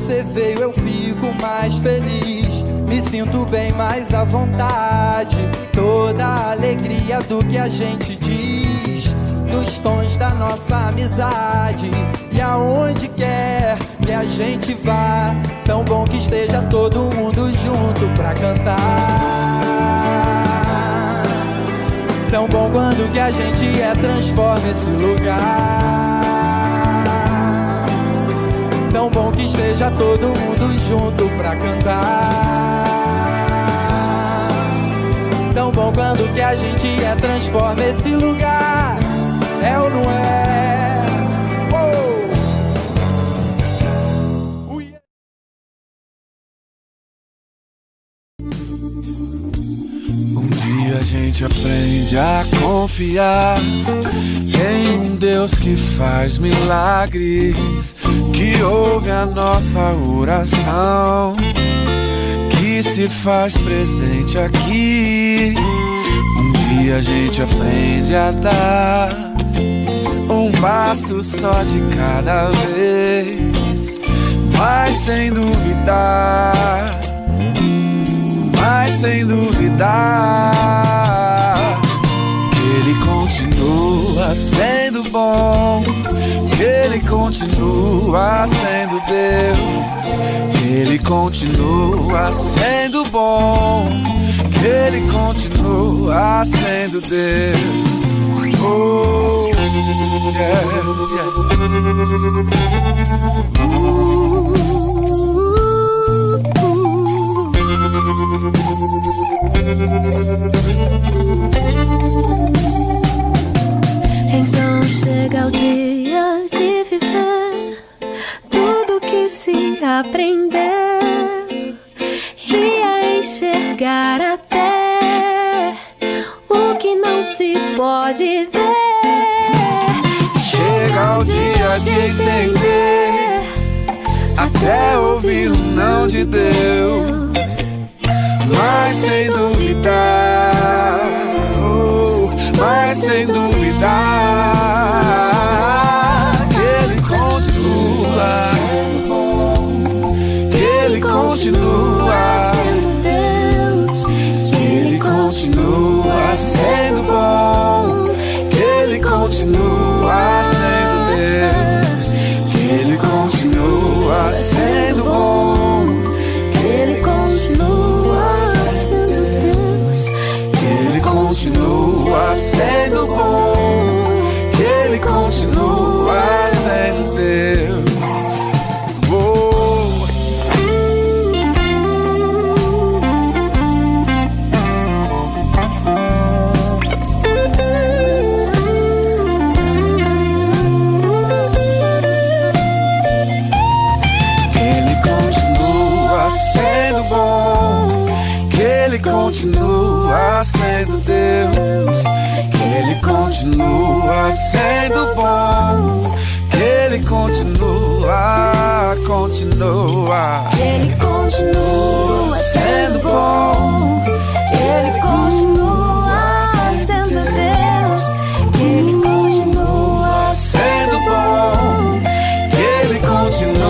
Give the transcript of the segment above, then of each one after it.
você veio eu fico mais feliz. Me sinto bem mais à vontade. Toda a alegria do que a gente diz nos tons da nossa amizade. E aonde quer que a gente vá, tão bom que esteja todo mundo junto pra cantar. Tão bom quando que a gente transforma esse lugar. Tão bom que esteja todo mundo junto pra cantar. Tão bom quando que a gente transforma esse lugar. É ou não é? Um dia a gente aprende a confiar em um Deus que faz milagres, que ouve a nossa oração, que se faz presente aqui. Um dia a gente aprende a dar um passo só de cada vez, mas sem duvidar, mas sem duvidar que Ele continua sendo bom, que Ele continua sendo Deus, que Ele continua sendo bom, que Ele continua sendo Deus. Oh, yeah, yeah. Então chega o dia de viver tudo que se aprender e a enxergar até o que não se pode ver. Chega o dia de entender, até ouvir o não de Deus, mas sem duvidar, oh, mas sem duvidar que Ele continua sendo bom, que Ele continua sendo Deus, que Ele continua sendo bom, que Ele continua sendo Deus, que Ele continua sendo bom, que Ele continua sendo Deus, que Ele continua sendo bom, que Ele continua sendo Deus. Continua sendo Deus, que Ele continua sendo bom, que Ele continua, que Ele continua sendo bom, que Ele continua sendo Deus, que Ele continua sendo bom, que Ele continua.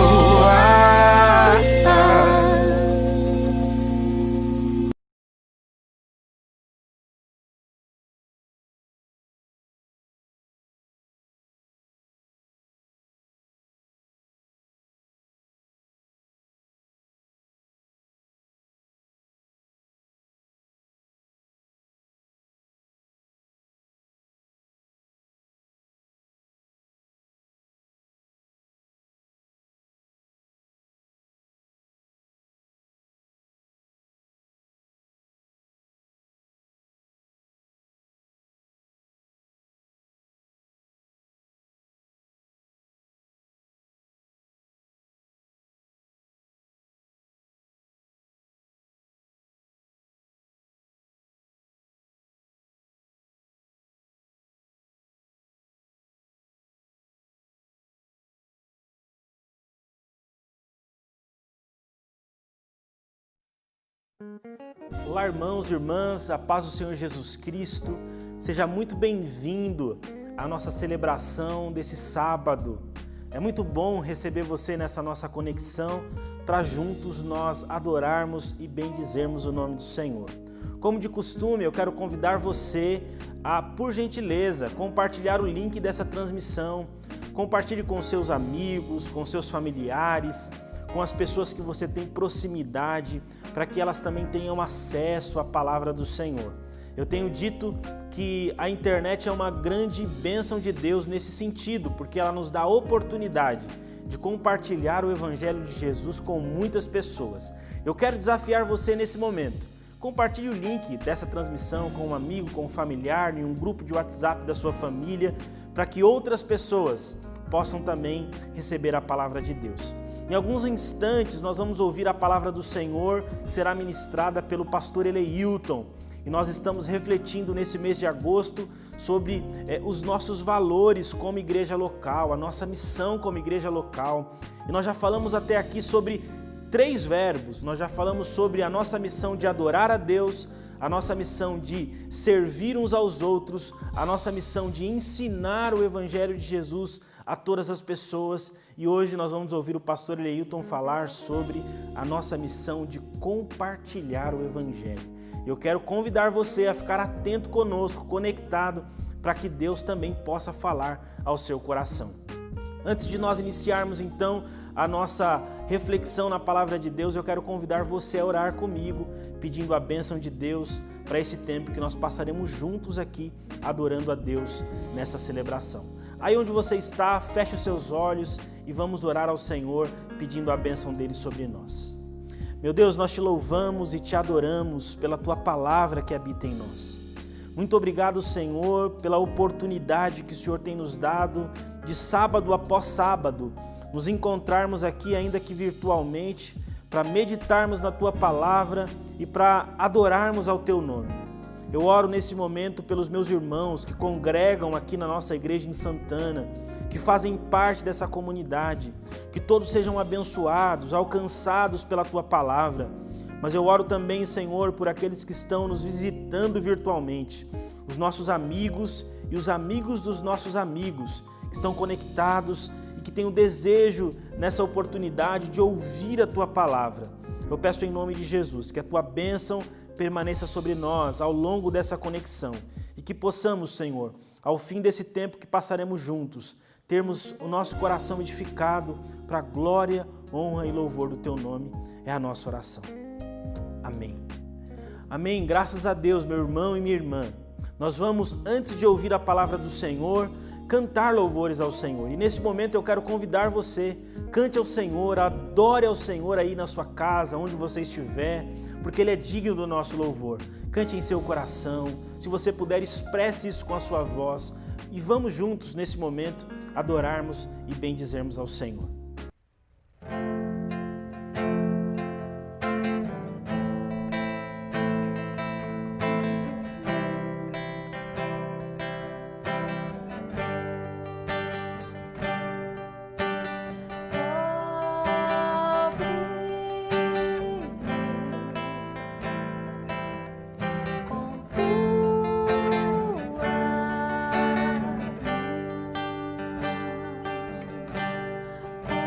Olá, irmãos e irmãs, a paz do Senhor Jesus Cristo. Seja muito bem-vindo à nossa celebração desse sábado. É muito bom receber você nessa nossa conexão para juntos nós adorarmos e bendizermos o nome do Senhor. Como de costume, eu quero convidar você a, por gentileza, compartilhar o link dessa transmissão. Compartilhe com seus amigos, com seus familiares, com as pessoas que você tem proximidade, para que elas também tenham acesso à palavra do Senhor. Eu tenho dito que a internet é uma grande bênção de Deus nesse sentido, porque ela nos dá a oportunidade de compartilhar o Evangelho de Jesus com muitas pessoas. Eu quero desafiar você nesse momento. Compartilhe o link dessa transmissão com um amigo, com um familiar, em um grupo de WhatsApp da sua família, para que outras pessoas possam também receber a palavra de Deus. Em alguns instantes nós vamos ouvir a palavra do Senhor, que será ministrada pelo pastor Eleilton. E nós estamos refletindo nesse mês de agosto sobre os nossos valores como igreja local, a nossa missão como igreja local. E nós já falamos até aqui sobre 3 verbos. Nós já falamos sobre a nossa missão de adorar a Deus, a nossa missão de servir uns aos outros, a nossa missão de ensinar o Evangelho de Jesus a todas as pessoas. E hoje nós vamos ouvir o pastor Eleilton falar sobre a nossa missão de compartilhar o Evangelho. Eu quero convidar você a ficar atento conosco, conectado, para que Deus também possa falar ao seu coração. Antes de nós iniciarmos então a nossa reflexão na palavra de Deus, eu quero convidar você a orar comigo, pedindo a bênção de Deus para esse tempo que nós passaremos juntos aqui, adorando a Deus nessa celebração. Aí onde você está, feche os seus olhos e vamos orar ao Senhor, pedindo a bênção dele sobre nós. Meu Deus, nós te louvamos e te adoramos pela tua palavra que habita em nós. Muito obrigado, Senhor, pela oportunidade que o Senhor tem nos dado de sábado após sábado, nos encontrarmos aqui, ainda que virtualmente, para meditarmos na tua palavra e para adorarmos ao teu nome. Eu oro nesse momento pelos meus irmãos que congregam aqui na nossa igreja em Santana, que fazem parte dessa comunidade, que todos sejam abençoados, alcançados pela tua palavra. Mas eu oro também, Senhor, por aqueles que estão nos visitando virtualmente, os nossos amigos e os amigos dos nossos amigos, que estão conectados e que têm o desejo nessa oportunidade de ouvir a tua palavra. Eu peço em nome de Jesus que a tua bênção permaneça sobre nós ao longo dessa conexão e que possamos, Senhor, ao fim desse tempo que passaremos juntos, termos o nosso coração edificado para a glória, honra e louvor do teu nome. É a nossa oração. Amém. Amém. Graças a Deus, meu irmão e minha irmã. Nós vamos, antes de ouvir a palavra do Senhor, cantar louvores ao Senhor. E nesse momento eu quero convidar você, cante ao Senhor, adore ao Senhor aí na sua casa, onde você estiver, porque Ele é digno do nosso louvor. Cante em seu coração, se você puder, expresse isso com a sua voz e vamos juntos nesse momento adorarmos e bendizermos ao Senhor. Com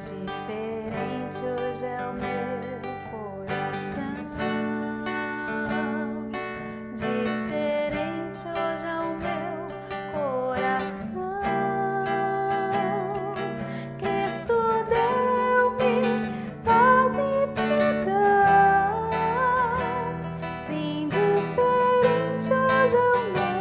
Diferente hoje é o meu coração. Diferente hoje é o meu coração. Cristo deu-me paz e perdão. Sim, diferente hoje é o meu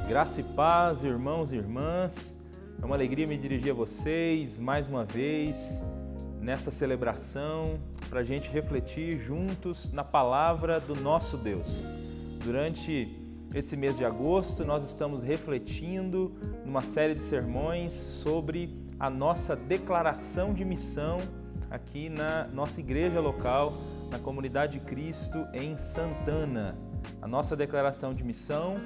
Graça e paz, irmãos e irmãs. É uma alegria me dirigir a vocês mais uma vez nessa celebração para a gente refletir juntos na palavra do nosso Deus. Durante esse mês de agosto, nós estamos refletindo numa série de sermões sobre a nossa declaração de missão aqui na nossa igreja local, na Comunidade de Cristo em Santana. A nossa declaração de missão,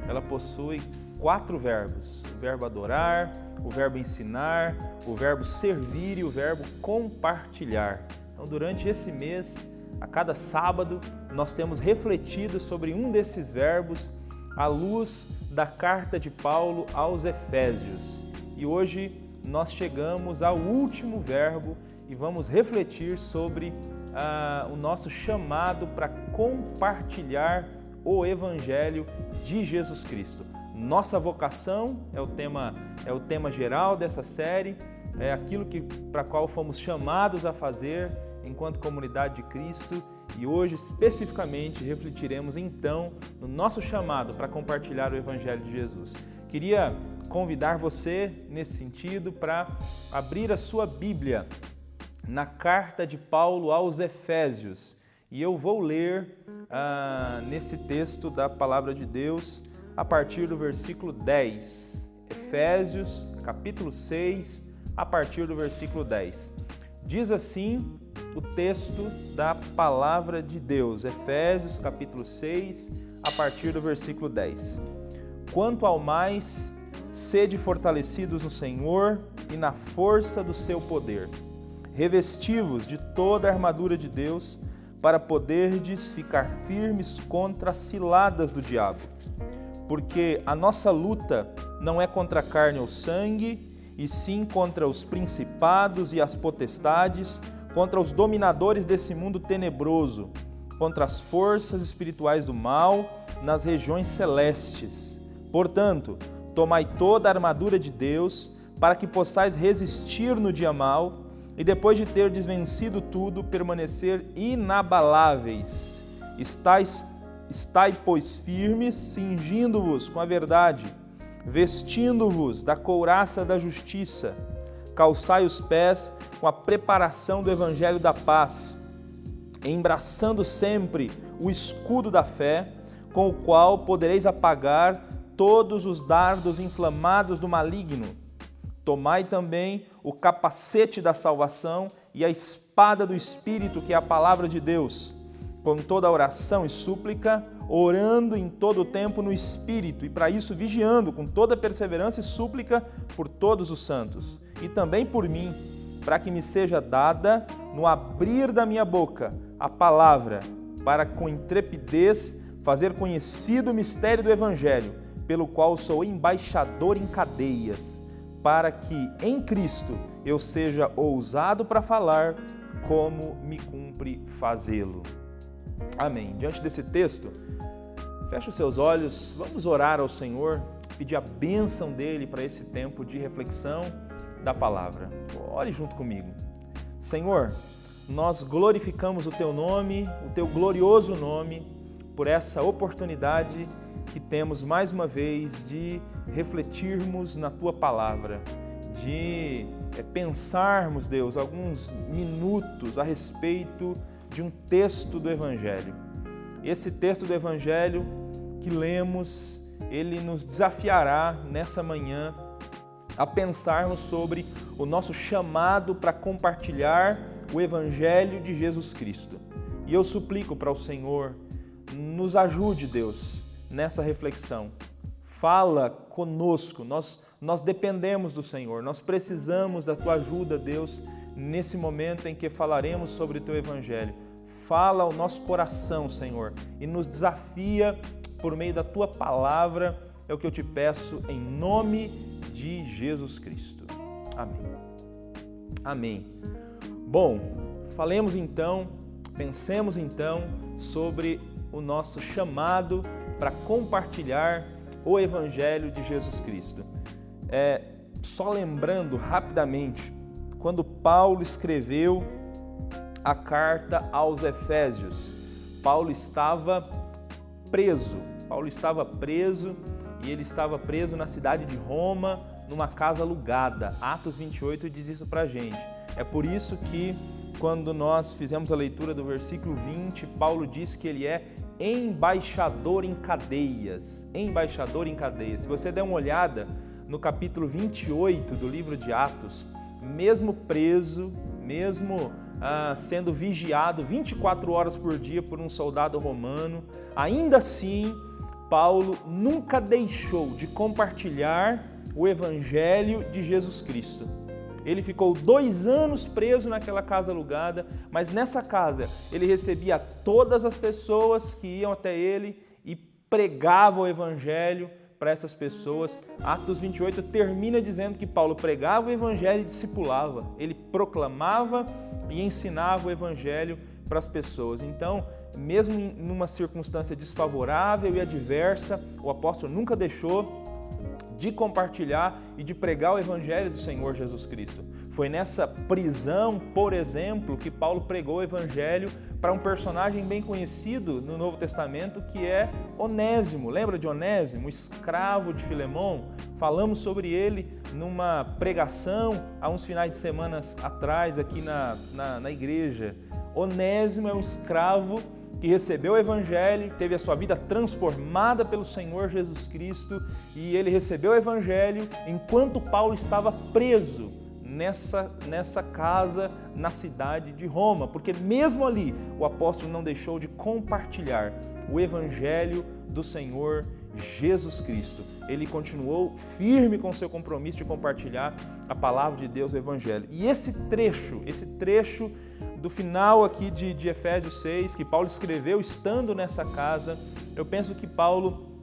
ela possui 4 verbos: o verbo adorar, o verbo ensinar, o verbo servir e o verbo compartilhar. Então, durante esse mês, a cada sábado, nós temos refletido sobre um desses verbos à luz da carta de Paulo aos Efésios. E hoje nós chegamos ao último verbo e vamos refletir sobre o nosso chamado para compartilhar o Evangelho de Jesus Cristo. Nossa vocação é o tema geral dessa série, é aquilo para qual fomos chamados a fazer enquanto comunidade de Cristo, e hoje especificamente refletiremos então no nosso chamado para compartilhar o Evangelho de Jesus. Queria convidar você nesse sentido para abrir a sua Bíblia na carta de Paulo aos Efésios, e eu vou ler nesse texto da Palavra de Deus a partir do versículo 10. Efésios, capítulo 6, a partir do versículo 10. Diz assim o texto da palavra de Deus, Efésios, capítulo 6, a partir do versículo 10. Quanto ao mais, sede fortalecidos no Senhor e na força do seu poder. Revesti-vos de toda a armadura de Deus, para poderdes ficar firmes contra as ciladas do diabo. Porque a nossa luta não é contra a carne ou sangue, e sim contra os principados e as potestades, contra os dominadores desse mundo tenebroso, contra as forças espirituais do mal nas regiões celestes. Portanto, tomai toda a armadura de Deus, para que possais resistir no dia mau, e depois de terdes vencido tudo, permanecer inabaláveis. Estai, pois, firmes, cingindo-vos com a verdade, vestindo-vos da couraça da justiça, calçai os pés com a preparação do evangelho da paz, embraçando sempre o escudo da fé, com o qual podereis apagar todos os dardos inflamados do maligno. Tomai também o capacete da salvação e a espada do Espírito, que é a palavra de Deus, com toda oração e súplica, orando em todo o tempo no Espírito, e para isso vigiando com toda perseverança e súplica por todos os santos, e também por mim, para que me seja dada, no abrir da minha boca, a palavra, para com intrepidez fazer conhecido o mistério do Evangelho, pelo qual sou embaixador em cadeias, para que em Cristo eu seja ousado para falar, como me cumpre fazê-lo. Amém. Diante desse texto, feche os seus olhos, vamos orar ao Senhor, pedir a bênção dEle para esse tempo de reflexão da palavra. Ore junto comigo. Senhor, nós glorificamos o Teu nome, o Teu glorioso nome, por essa oportunidade que temos mais uma vez de refletirmos na Tua palavra, de pensarmos, Deus, alguns minutos a respeito de um texto do Evangelho. Esse texto do Evangelho que lemos, ele nos desafiará nessa manhã a pensarmos sobre o nosso chamado para compartilhar o Evangelho de Jesus Cristo. E eu suplico para o Senhor, nos ajude, Deus, nessa reflexão. Fala conosco, nós dependemos do Senhor, nós precisamos da Tua ajuda, Deus, nesse momento em que falaremos sobre o Teu Evangelho. Fala ao nosso coração, Senhor, e nos desafia por meio da Tua palavra, é o que eu te peço em nome de Jesus Cristo. Amém. Amém. Bom, falemos então, pensemos então sobre o nosso chamado para compartilhar o Evangelho de Jesus Cristo. Só lembrando rapidamente, quando Paulo escreveu a carta aos Efésios, Paulo estava preso e ele estava preso na cidade de Roma, numa casa alugada. Atos 28 diz isso pra gente. É por isso que quando nós fizemos a leitura do versículo 20, Paulo diz que ele é embaixador em cadeias. Embaixador em cadeias. Se você der uma olhada no capítulo 28 do livro de Atos, mesmo preso, mesmo sendo vigiado 24 horas por dia por um soldado romano, ainda assim, Paulo nunca deixou de compartilhar o Evangelho de Jesus Cristo. Ele ficou 2 anos preso naquela casa alugada, mas nessa casa ele recebia todas as pessoas que iam até ele e pregava o Evangelho para essas pessoas. Atos 28 termina dizendo que Paulo pregava o Evangelho e discipulava. Ele proclamava e ensinava o Evangelho para as pessoas. Então, mesmo em uma circunstância desfavorável e adversa, o apóstolo nunca deixou de compartilhar e de pregar o Evangelho do Senhor Jesus Cristo. Foi nessa prisão, por exemplo, que Paulo pregou o Evangelho para um personagem bem conhecido no Novo Testamento, que é Onésimo. Lembra de Onésimo, escravo de Filemão? Falamos sobre ele numa pregação há uns finais de semana atrás aqui na igreja. Onésimo é um escravo que recebeu o Evangelho, teve a sua vida transformada pelo Senhor Jesus Cristo, e ele recebeu o Evangelho enquanto Paulo estava preso nessa casa na cidade de Roma, porque mesmo ali o apóstolo não deixou de compartilhar o Evangelho do Senhor Jesus Cristo. Ele continuou firme com o seu compromisso de compartilhar a palavra de Deus, o Evangelho. E esse trecho do final aqui de Efésios 6, que Paulo escreveu estando nessa casa, eu penso que Paulo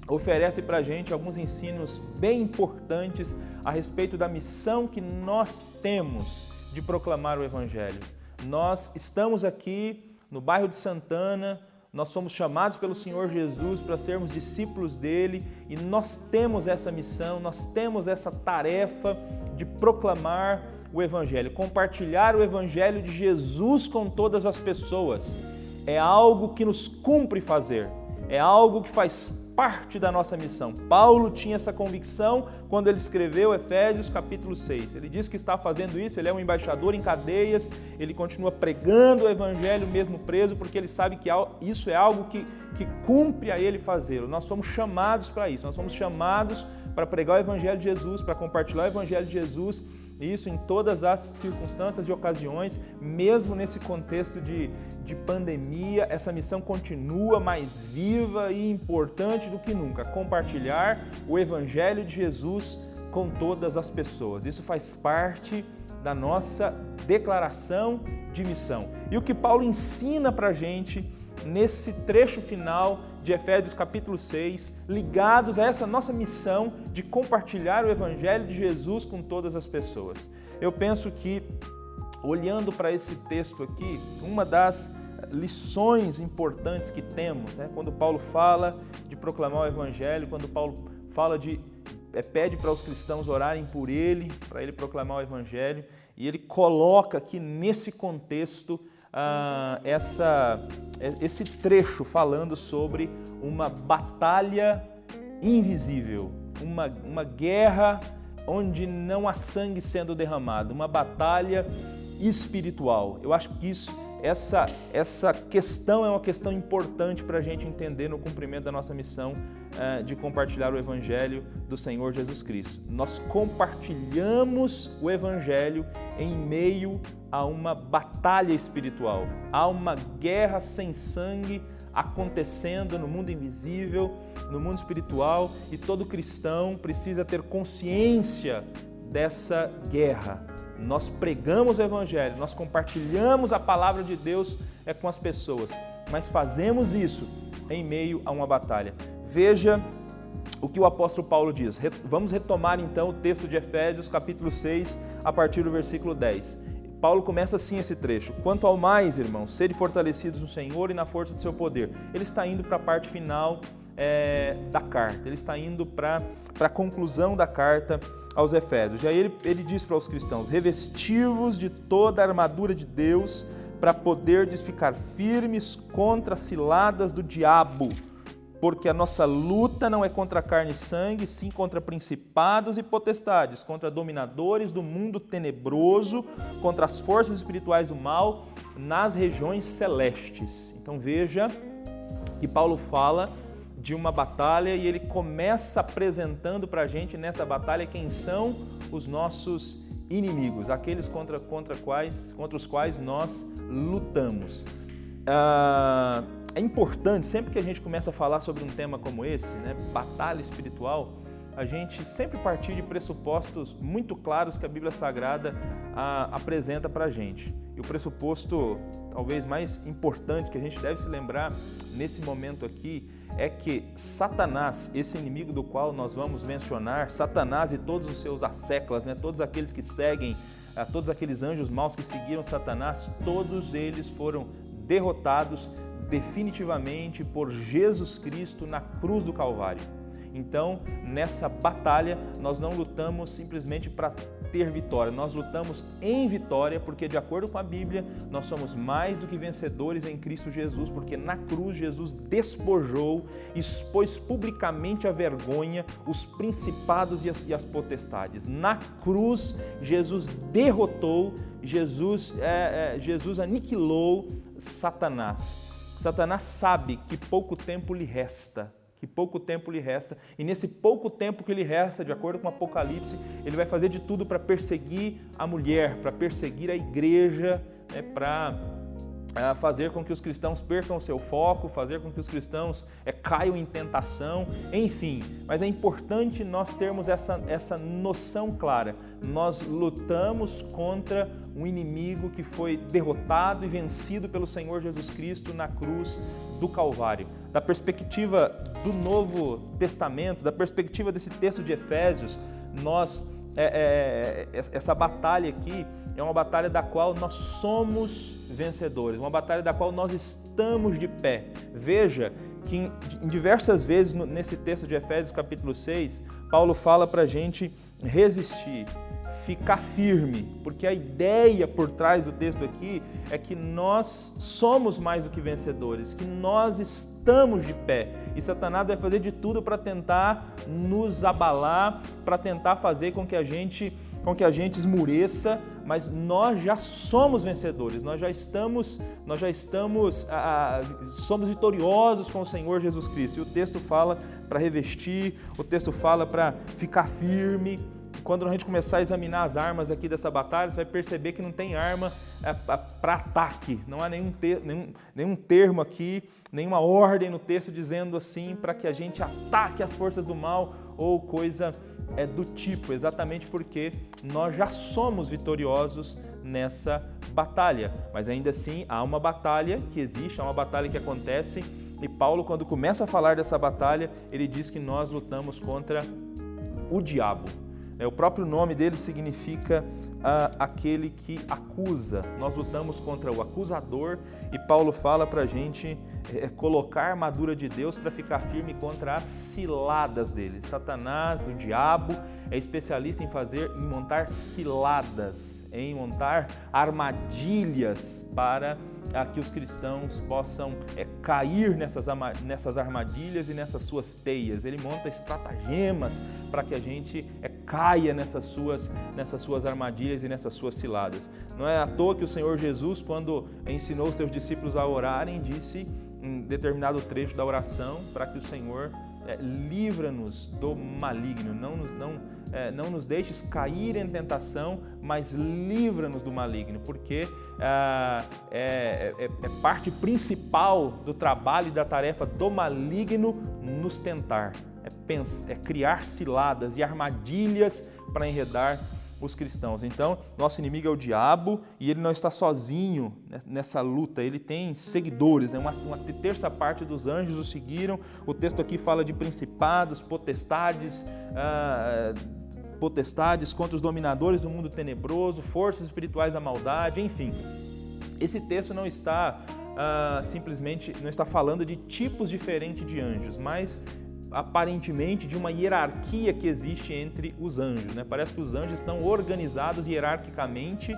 oferece para a gente alguns ensinos bem importantes a respeito da missão que nós temos de proclamar o Evangelho. Nós estamos aqui no bairro de Santana, nós somos chamados pelo Senhor Jesus para sermos discípulos dele, e nós temos essa missão, nós temos essa tarefa de proclamar o Evangelho, compartilhar o Evangelho de Jesus com todas as pessoas. É algo que nos cumpre fazer, é algo que faz parte da nossa missão. Paulo tinha essa convicção quando ele escreveu Efésios capítulo 6. Ele diz que está fazendo isso, ele é um embaixador em cadeias, ele continua pregando o Evangelho mesmo preso, porque ele sabe que isso é algo que cumpre a ele fazê-lo. Nós somos chamados para isso, nós somos chamados para pregar o Evangelho de Jesus, para compartilhar o Evangelho de Jesus, isso em todas as circunstâncias e ocasiões, mesmo nesse contexto de pandemia, essa missão continua mais viva e importante do que nunca, compartilhar o Evangelho de Jesus com todas as pessoas. Isso faz parte da nossa declaração de missão. E o que Paulo ensina para a gente nesse trecho final de Efésios capítulo 6, ligados a essa nossa missão de compartilhar o Evangelho de Jesus com todas as pessoas. Eu penso que, olhando para esse texto aqui, uma das lições importantes que temos, quando Paulo fala de proclamar o Evangelho, quando Paulo fala pede para os cristãos orarem por ele, para ele proclamar o Evangelho, e ele coloca aqui nesse contexto esse trecho falando sobre uma batalha invisível, uma guerra onde não há sangue sendo derramado, uma batalha espiritual. Eu acho que essa questão é uma questão importante para a gente entender no cumprimento da nossa missão de compartilhar o Evangelho do Senhor Jesus Cristo. Nós compartilhamos o Evangelho em meio a uma batalha espiritual. Há uma guerra sem sangue acontecendo no mundo invisível, no mundo espiritual, e todo cristão precisa ter consciência dessa guerra. Nós pregamos o Evangelho, nós compartilhamos a palavra de Deus com as pessoas, mas fazemos isso em meio a uma batalha. Veja o que o apóstolo Paulo diz. Vamos retomar então o texto de Efésios capítulo 6, a partir do versículo 10. Paulo começa assim esse trecho: quanto ao mais, irmãos, sede fortalecidos no Senhor e na força do seu poder. Ele está indo para a parte final da carta, ele está indo para a conclusão da carta aos Efésios. E aí ele diz para os cristãos: revesti-vos de toda a armadura de Deus, para poderdes ficar firmes contra as ciladas do diabo, porque a nossa luta não é contra carne e sangue, sim contra principados e potestades, contra dominadores do mundo tenebroso, contra as forças espirituais do mal nas regiões celestes. Então veja que Paulo fala de uma batalha e ele começa apresentando para a gente nessa batalha quem são os nossos inimigos, aqueles contra os quais nós lutamos. É importante, sempre que a gente começa a falar sobre um tema como esse, batalha espiritual, a gente sempre partir de pressupostos muito claros que a Bíblia Sagrada apresenta para a gente. E o pressuposto talvez mais importante que a gente deve se lembrar nesse momento aqui é que Satanás, esse inimigo do qual nós vamos mencionar, Satanás e todos os seus asseclas, todos aqueles que seguem, todos aqueles anjos maus que seguiram Satanás, todos eles foram derrotados definitivamente por Jesus Cristo na cruz do Calvário. Então, nessa batalha, nós não lutamos simplesmente para ter vitória, nós lutamos em vitória, porque de acordo com a Bíblia, nós somos mais do que vencedores em Cristo Jesus, porque na cruz Jesus despojou, expôs publicamente a vergonha, os principados e as potestades. Na cruz, Jesus derrotou, Jesus aniquilou Satanás. Satanás sabe que pouco tempo lhe resta, e nesse pouco tempo que lhe resta, de acordo com o Apocalipse, ele vai fazer de tudo para perseguir a mulher, para perseguir a igreja, para fazer com que os cristãos percam o seu foco, fazer com que os cristãos caiam em tentação, enfim. Mas é importante nós termos essa noção clara. Nós lutamos contra um inimigo que foi derrotado e vencido pelo Senhor Jesus Cristo na cruz do Calvário. Da perspectiva do Novo Testamento, da perspectiva desse texto de Efésios, essa batalha aqui é uma batalha da qual nós somos vencedores, uma batalha da qual nós estamos de pé. Veja que em diversas vezes nesse texto de Efésios capítulo 6, Paulo fala para a gente resistir, ficar firme, porque a ideia por trás do texto aqui é que nós somos mais do que vencedores, que nós estamos de pé, e Satanás vai fazer de tudo para tentar nos abalar, para tentar fazer com que a gente esmureça, mas nós já somos vencedores, somos vitoriosos com o Senhor Jesus Cristo. E o texto fala para revestir, o texto fala para ficar firme. Quando a gente começar a examinar as armas aqui dessa batalha, você vai perceber que não tem arma para ataque. Não há nenhum termo aqui, nenhuma ordem no texto dizendo assim para que a gente ataque as forças do mal ou coisa do tipo, exatamente porque nós já somos vitoriosos nessa batalha. Mas ainda assim há uma batalha que existe, há uma batalha que acontece, e Paulo, quando começa a falar dessa batalha, ele diz que nós lutamos contra o diabo. O próprio nome dele significa aquele que acusa. Nós lutamos contra o acusador, e Paulo fala para a gente colocar a armadura de Deus para ficar firme contra as ciladas dele. Satanás, o diabo, é especialista em montar ciladas, em montar armadilhas para que os cristãos possam cair nessas armadilhas e nessas suas teias. Ele monta estratagemas para que a gente caia nessas suas armadilhas e nessas suas ciladas. Não é à toa que o Senhor Jesus, quando ensinou os seus discípulos a orarem, disse em determinado trecho da oração para que o Senhor livra-nos do maligno, não nos deixes cair em tentação, mas livra-nos do maligno, porque é parte principal do trabalho e da tarefa do maligno nos tentar, é criar ciladas e armadilhas para enredar os cristãos. Então, nosso inimigo é o diabo, e ele não está sozinho nessa luta, ele tem seguidores, uma terça parte dos anjos o seguiram. O texto aqui fala de principados, potestades contra os dominadores do mundo tenebroso, forças espirituais da maldade, enfim. Esse texto não está simplesmente, não está falando de tipos diferentes de anjos, mas aparentemente de uma hierarquia que existe entre os anjos, né? Parece que os anjos estão organizados hierarquicamente.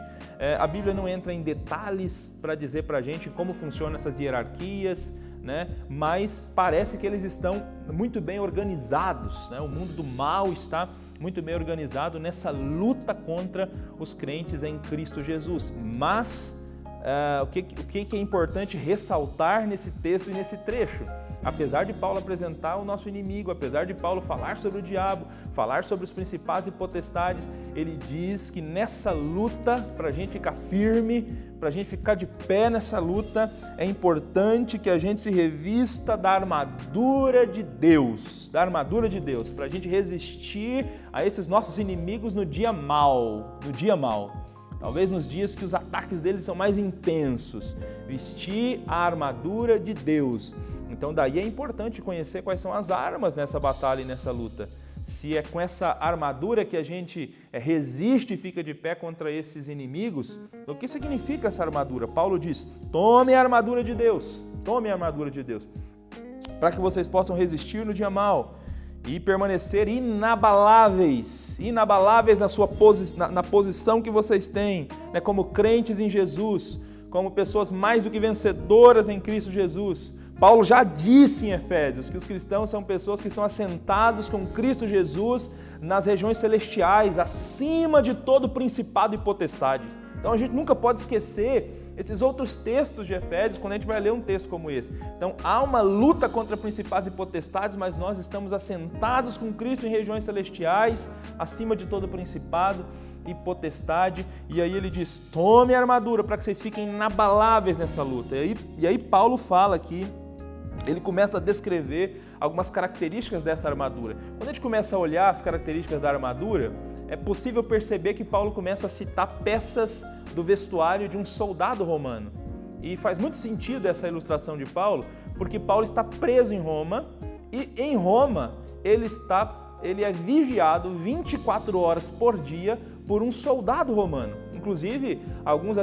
A Bíblia não entra em detalhes para dizer para a gente como funcionam essas hierarquias, né? Mas parece que eles estão muito bem organizados, né? O mundo do mal está muito bem organizado nessa luta contra os crentes em Cristo Jesus. Mas o que é importante ressaltar nesse texto e nesse trecho? Apesar de Paulo apresentar o nosso inimigo, apesar de Paulo falar sobre o diabo, falar sobre os principados e potestades, ele diz que nessa luta, para a gente ficar firme, para a gente ficar de pé nessa luta, é importante que a gente se revista da armadura de Deus, para a gente resistir a esses nossos inimigos no dia mau, talvez nos dias que os ataques deles são mais intensos. Vestir a armadura de Deus. Então daí é importante conhecer quais são as armas nessa batalha e nessa luta. Se é com essa armadura que a gente resiste e fica de pé contra esses inimigos, o que significa essa armadura? Paulo diz, tome a armadura de Deus, para que vocês possam resistir no dia mau e permanecer inabaláveis na posição que vocês têm, né, como crentes em Jesus, como pessoas mais do que vencedoras em Cristo Jesus. Paulo já disse em Efésios que os cristãos são pessoas que estão assentados com Cristo Jesus nas regiões celestiais, acima de todo principado e potestade. Então a gente nunca pode esquecer esses outros textos de Efésios, quando a gente vai ler um texto como esse. Então, há uma luta contra principados e potestades, mas nós estamos assentados com Cristo em regiões celestiais, acima de todo principado e potestade. E aí ele diz, tome a armadura para que vocês fiquem inabaláveis nessa luta. E aí Paulo fala aqui, ele começa a descrever algumas características dessa armadura. Quando a gente começa a olhar as características da armadura, é possível perceber que Paulo começa a citar peças do vestuário de um soldado romano. E faz muito sentido essa ilustração de Paulo, porque Paulo está preso em Roma, e em Roma ele é vigiado 24 horas por dia por um soldado romano. Inclusive, alguns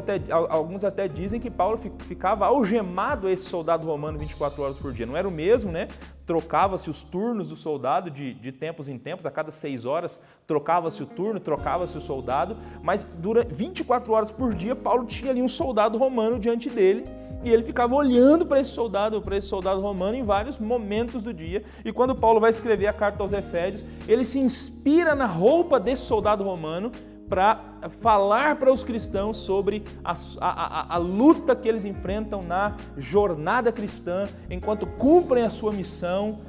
até dizem que Paulo ficava algemado a esse soldado romano 24 horas por dia. Não era o mesmo, né? Trocava-se os turnos do soldado de tempos em tempos, a cada 6 horas trocava-se o turno, trocava-se o soldado, mas durante 24 horas por dia Paulo tinha ali um soldado romano diante dele, e ele ficava olhando para esse soldado romano em vários momentos do dia. E quando Paulo vai escrever a carta aos Efésios, ele se inspira na roupa desse soldado romano para falar para os cristãos sobre a luta que eles enfrentam na jornada cristã, enquanto cumprem a sua missão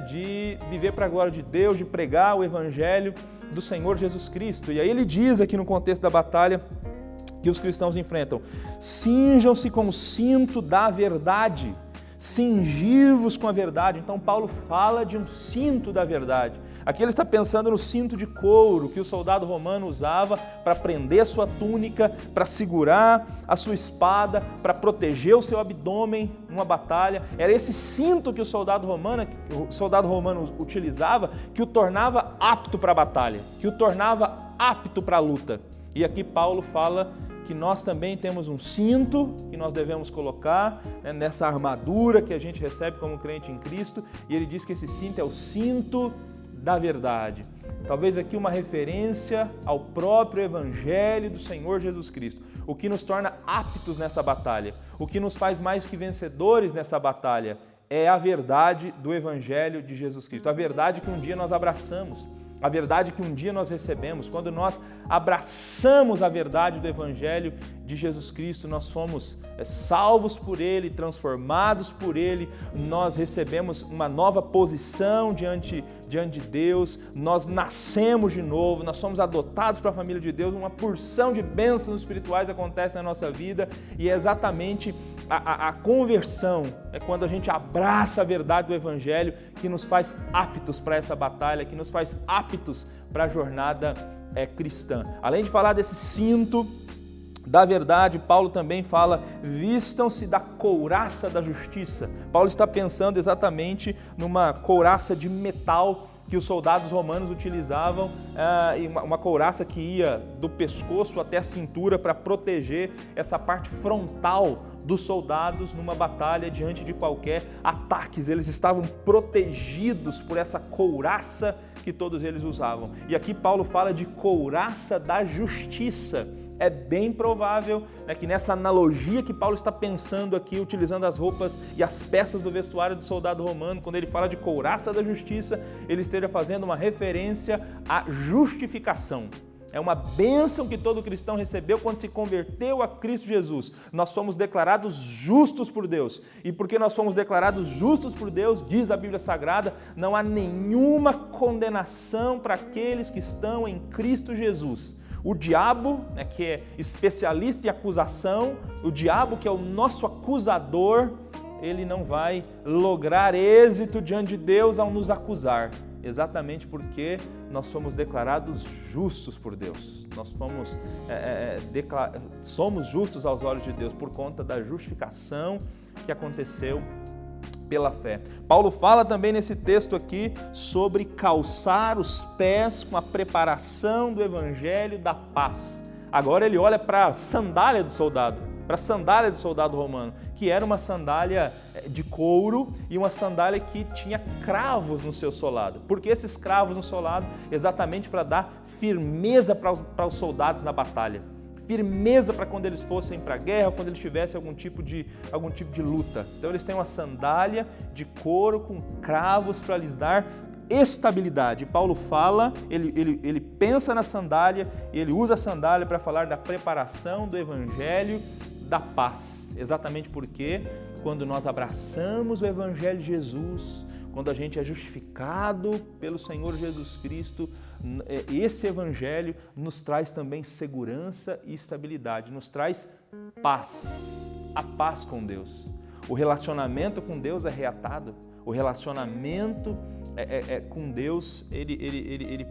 de viver para a glória de Deus, de pregar o evangelho do Senhor Jesus Cristo. E aí ele diz aqui no contexto da batalha que os cristãos enfrentam: cinjam-se com o cinto da verdade, cingivos com a verdade. Então Paulo fala de um cinto da verdade. Aqui ele está pensando no cinto de couro que o soldado romano usava para prender a sua túnica, para segurar a sua espada, para proteger o seu abdômen numa batalha. Era esse cinto que o soldado romano utilizava que o tornava apto para a batalha, que o tornava apto para a luta. E aqui Paulo fala que nós também temos um cinto que nós devemos colocar, né, nessa armadura que a gente recebe como crente em Cristo, e ele diz que esse cinto é o cinto da verdade. Talvez aqui uma referência ao próprio Evangelho do Senhor Jesus Cristo, o que nos torna aptos nessa batalha, o que nos faz mais que vencedores nessa batalha, é a verdade do Evangelho de Jesus Cristo, a verdade que um dia nós abraçamos, a verdade que um dia nós recebemos. Quando nós abraçamos a verdade do Evangelho de Jesus Cristo, nós fomos salvos por Ele, transformados por Ele, nós recebemos uma nova posição diante de Deus, nós nascemos de novo, nós somos adotados para a família de Deus, uma porção de bênçãos espirituais acontece na nossa vida, e é exatamente a conversão, é quando a gente abraça a verdade do Evangelho, que nos faz aptos para essa batalha, que nos faz aptos para a jornada cristã. Além de falar desse cinto da verdade, Paulo também fala: vistam-se da couraça da justiça. Paulo está pensando exatamente numa couraça de metal que os soldados romanos utilizavam, uma couraça que ia do pescoço até a cintura para proteger essa parte frontal dos soldados numa batalha diante de qualquer ataques. Eles estavam protegidos por essa couraça que todos eles usavam. E aqui Paulo fala de couraça da justiça. É bem provável, né, que nessa analogia que Paulo está pensando aqui, utilizando as roupas e as peças do vestuário do soldado romano, quando ele fala de couraça da justiça, ele esteja fazendo uma referência à justificação. É uma bênção que todo cristão recebeu quando se converteu a Cristo Jesus. Nós somos declarados justos por Deus. E porque nós somos declarados justos por Deus, diz a Bíblia Sagrada, não há nenhuma condenação para aqueles que estão em Cristo Jesus. O diabo, né, que é especialista em acusação, o diabo que é o nosso acusador, ele não vai lograr êxito diante de Deus ao nos acusar. Exatamente porque nós somos declarados justos por Deus. Nós somos justos aos olhos de Deus por conta da justificação que aconteceu pela fé. Paulo fala também nesse texto aqui sobre calçar os pés com a preparação do evangelho da paz. Agora ele olha para a sandália do soldado, romano, que era uma sandália de couro e uma sandália que tinha cravos no seu solado. Por que esses cravos no solado? Exatamente para dar firmeza para os soldados na batalha. Firmeza para quando eles fossem para a guerra, quando eles tivessem algum tipo de luta. Então eles têm uma sandália de couro com cravos para lhes dar estabilidade. Paulo fala, ele pensa na sandália e ele usa a sandália para falar da preparação do evangelho da paz. Exatamente porque quando nós abraçamos o Evangelho de Jesus, quando a gente é justificado pelo Senhor Jesus Cristo, esse Evangelho nos traz também segurança e estabilidade, nos traz paz, a paz com Deus. O relacionamento com Deus é reatado, o relacionamento com Deus, ele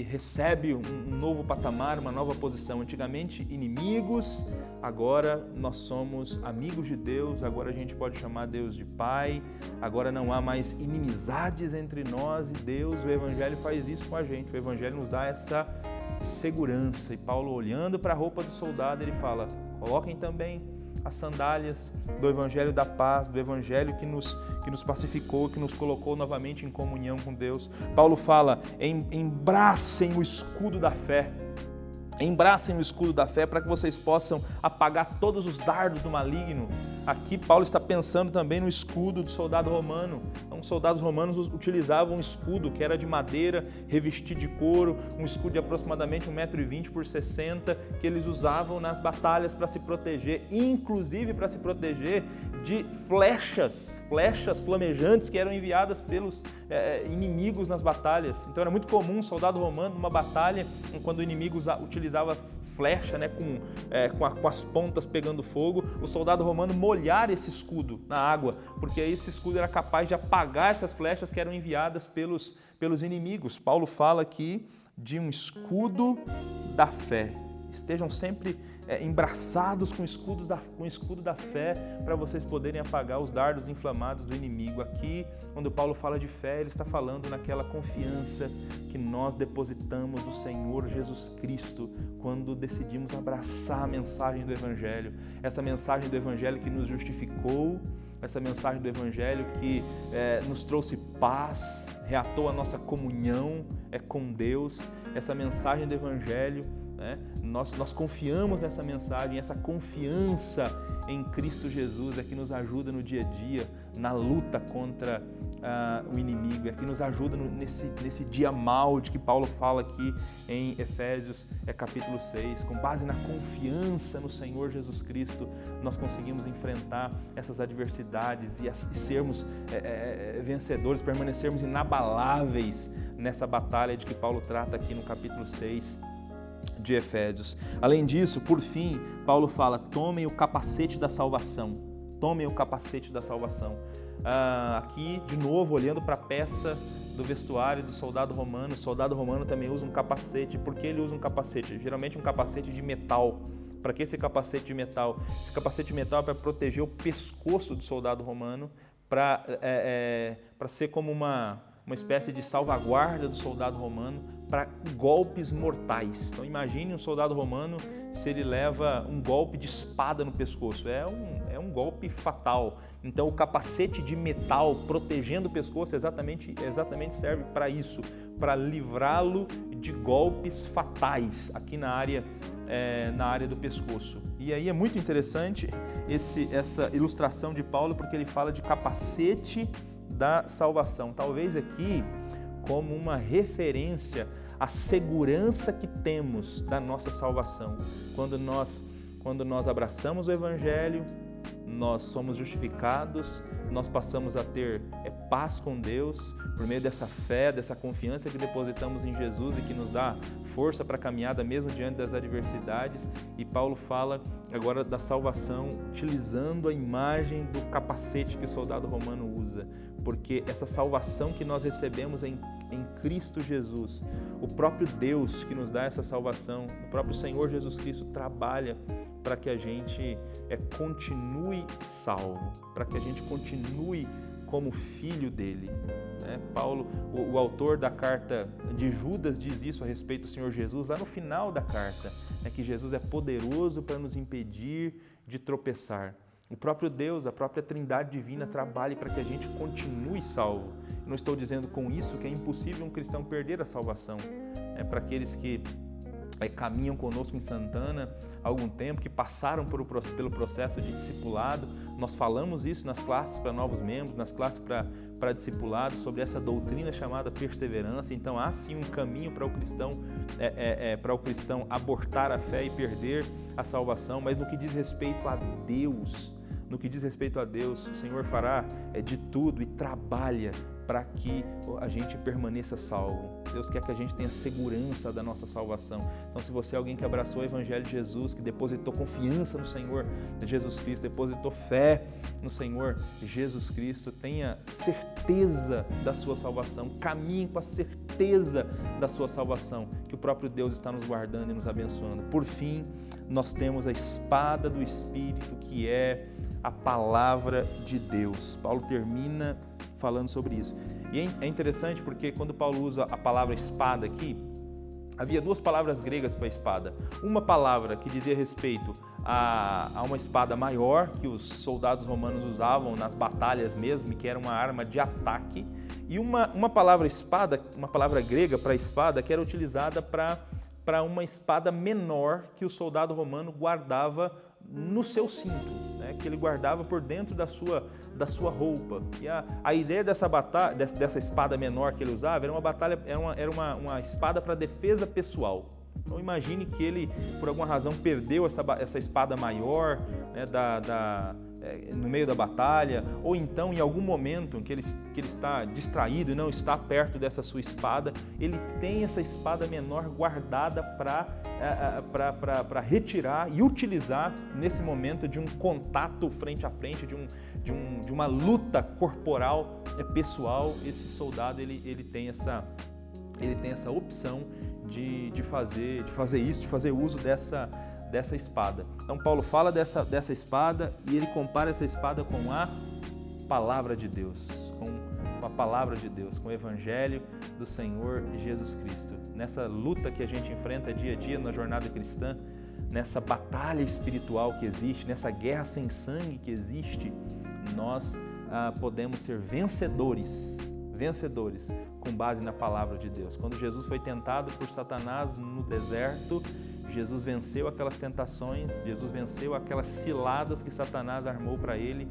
recebe um novo patamar, uma nova posição. Antigamente inimigos, agora nós somos amigos de Deus, agora a gente pode chamar Deus de Pai, agora não há mais inimizades entre nós e Deus. O Evangelho faz isso com a gente, o Evangelho nos dá essa segurança. E Paulo, olhando para a roupa do soldado, ele fala: coloquem também as sandálias do Evangelho da paz, do Evangelho que nos pacificou, que nos colocou novamente em comunhão com Deus. Paulo fala: embracem o escudo da fé. Embracem o escudo da fé para que vocês possam apagar todos os dardos do maligno. Aqui Paulo está pensando também no escudo do soldado romano. Então, os soldados romanos utilizavam um escudo que era de madeira, revestido de couro, um escudo de aproximadamente 1,20 m por 60, que eles usavam nas batalhas para se proteger, inclusive para se proteger de flechas flamejantes que eram enviadas pelos inimigos nas batalhas. Então era muito comum um soldado romano, numa batalha, quando o inimigo utilizava flecha, com as pontas pegando fogo, o soldado romano molhar esse escudo na água, porque aí esse escudo era capaz de apagar essas flechas que eram enviadas pelos inimigos. Paulo fala aqui de um escudo da fé. Estejam sempre embraçados com o escudo da fé, para vocês poderem apagar os dardos inflamados do inimigo. Aqui, quando Paulo fala de fé, ele está falando naquela confiança que nós depositamos no Senhor Jesus Cristo quando decidimos abraçar a mensagem do Evangelho. Essa mensagem do Evangelho que nos justificou, essa mensagem do Evangelho que nos trouxe paz, reatou a nossa comunhão com Deus. Essa mensagem do Evangelho, nós confiamos nessa mensagem. Essa confiança em Cristo Jesus é que nos ajuda no dia a dia, na luta contra o inimigo, é que nos ajuda nesse dia mau de que Paulo fala aqui em Efésios capítulo 6. Com base na confiança no Senhor Jesus Cristo, nós conseguimos enfrentar essas adversidades e sermos vencedores, permanecermos inabaláveis nessa batalha de que Paulo trata aqui no capítulo 6 de Efésios. Além disso, por fim, Paulo fala: tomem o capacete da salvação. Tomem o capacete da salvação. Aqui, de novo, olhando para a peça do vestuário do soldado romano. O soldado romano também usa um capacete. Por que ele usa um capacete? Geralmente um capacete de metal. Para que esse capacete de metal? Esse capacete de metal é para proteger o pescoço do soldado romano, para ser como uma espécie de salvaguarda do soldado romano para golpes mortais. Então imagine um soldado romano se ele leva um golpe de espada no pescoço. É um golpe fatal. Então o capacete de metal protegendo o pescoço exatamente serve para isso, para livrá-lo de golpes fatais aqui na área do pescoço. E aí é muito interessante essa ilustração de Paulo, porque ele fala de capacete da salvação. Talvez aqui como uma referência à segurança que temos da nossa salvação. Quando nós abraçamos o Evangelho, nós somos justificados, nós passamos a ter paz com Deus por meio dessa fé, dessa confiança que depositamos em Jesus e que nos dá força para a caminhada mesmo diante das adversidades. E Paulo fala agora da salvação utilizando a imagem do capacete que o soldado romano usa, porque essa salvação que nós recebemos em Cristo Jesus, o próprio Deus que nos dá essa salvação, o próprio Senhor Jesus Cristo trabalha para que a gente continue salvo, para que a gente continue como filho dele. Paulo, o autor da carta de Judas, diz isso a respeito do Senhor Jesus, lá no final da carta, que Jesus é poderoso para nos impedir de tropeçar. O próprio Deus, a própria Trindade Divina trabalha para que a gente continue salvo. Eu não estou dizendo com isso que é impossível um cristão perder a salvação. Para aqueles que caminham conosco em Santana há algum tempo, que passaram pelo processo de discipulado, nós falamos isso nas classes para novos membros, nas classes para para discipulado, sobre essa doutrina chamada perseverança. Então há sim um caminho para o cristão abortar a fé e perder a salvação, mas no que diz respeito a Deus, o Senhor fará de tudo e trabalha para que a gente permaneça salvo. Deus quer que a gente tenha segurança da nossa salvação. Então, se você é alguém que abraçou o Evangelho de Jesus, que depositou confiança no Senhor Jesus Cristo, depositou fé no Senhor Jesus Cristo, tenha certeza da sua salvação, caminhe com a certeza da sua salvação, que o próprio Deus está nos guardando e nos abençoando. Por fim, nós temos a espada do Espírito, que é a palavra de Deus. Paulo termina falando sobre isso. E é interessante porque quando Paulo usa a palavra espada aqui, havia duas palavras gregas para espada. Uma palavra que dizia respeito a uma espada maior que os soldados romanos usavam nas batalhas mesmo, e que era uma arma de ataque, e uma palavra espada, uma palavra grega para espada, que era utilizada para uma espada menor que o soldado romano guardava no seu cinto, né, que ele guardava por dentro da sua roupa. E a ideia dessa espada menor que ele usava era uma espada para defesa pessoal. Então imagine que ele, por alguma razão, perdeu essa espada maior, né, no meio da batalha, ou então em algum momento em que ele está distraído e não está perto dessa sua espada, ele tem essa espada menor guardada para retirar e utilizar nesse momento de um contato frente a frente, de uma luta corporal pessoal. Esse soldado ele tem essa opção de fazer isso, de fazer uso dessa espada. Então Paulo fala dessa espada e ele compara essa espada com a palavra de Deus, com a palavra de Deus, com o Evangelho do Senhor Jesus Cristo. Nessa luta que a gente enfrenta dia a dia na jornada cristã, nessa batalha espiritual que existe, nessa guerra sem sangue que existe, nós podemos ser vencedores com base na palavra de Deus. Quando Jesus foi tentado por Satanás no deserto, Jesus venceu aquelas tentações, Jesus venceu aquelas ciladas que Satanás armou para ele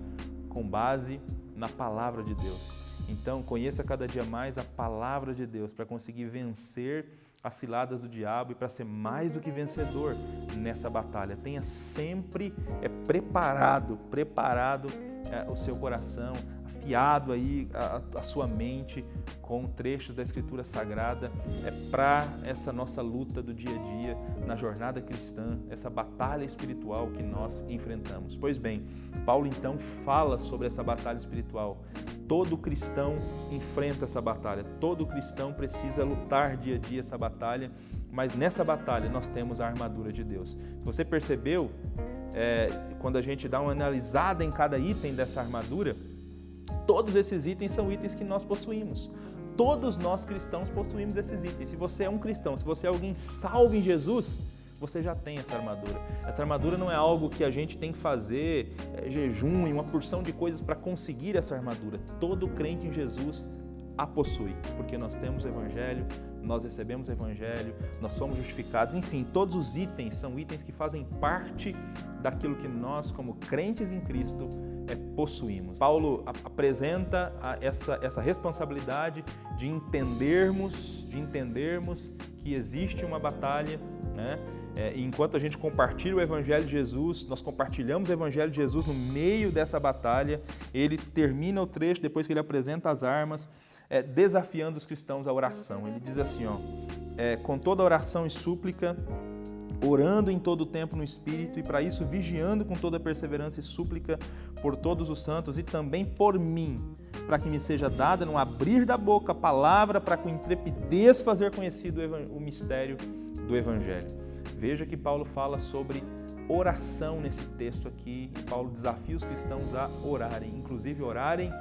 com base na palavra de Deus. Então, conheça cada dia mais a palavra de Deus para conseguir vencer as ciladas do diabo e para ser mais do que vencedor nessa batalha. Tenha sempre preparado o seu coração, afiado aí a sua mente com trechos da Escritura Sagrada para essa nossa luta do dia a dia na jornada cristã, essa batalha espiritual que nós enfrentamos. Pois bem, Paulo então fala sobre essa batalha espiritual. Todo cristão enfrenta essa batalha, todo cristão precisa lutar dia a dia essa batalha, mas nessa batalha nós temos a armadura de Deus. Se você percebeu, quando a gente dá uma analisada em cada item dessa armadura, todos esses itens são itens que nós possuímos. Todos nós cristãos possuímos esses itens. Se você é um cristão, se você é alguém salvo em Jesus, você já tem essa armadura. Essa armadura não é algo que a gente tem que fazer jejum e uma porção de coisas para conseguir essa armadura. Todo crente em Jesus a possui, porque nós temos o Evangelho, nós recebemos o Evangelho, nós somos justificados, enfim, todos os itens são itens que fazem parte daquilo que nós, como crentes em Cristo, possuímos. Paulo apresenta essa responsabilidade de entendermos que existe uma batalha, né? Enquanto a gente compartilha o Evangelho de Jesus, nós compartilhamos o Evangelho de Jesus no meio dessa batalha. Ele termina o trecho, depois que ele apresenta as armas, desafiando os cristãos à oração. Ele diz assim, com toda oração e súplica, orando em todo o tempo no Espírito, e para isso vigiando com toda perseverança e súplica por todos os santos e também por mim, para que me seja dada no abrir da boca a palavra para com intrepidez fazer conhecido o mistério do Evangelho. Veja que Paulo fala sobre oração nesse texto aqui, e Paulo desafia os cristãos a orarem, inclusive orarem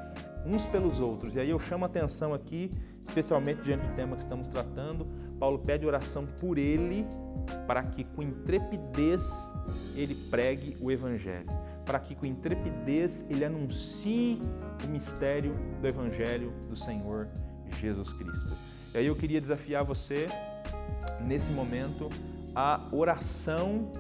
uns pelos outros. E aí eu chamo a atenção aqui, especialmente diante do tema que estamos tratando, Paulo pede oração por ele, para que com intrepidez ele pregue o Evangelho, para que com intrepidez ele anuncie o mistério do Evangelho do Senhor Jesus Cristo. E aí eu queria desafiar você, nesse momento, a oração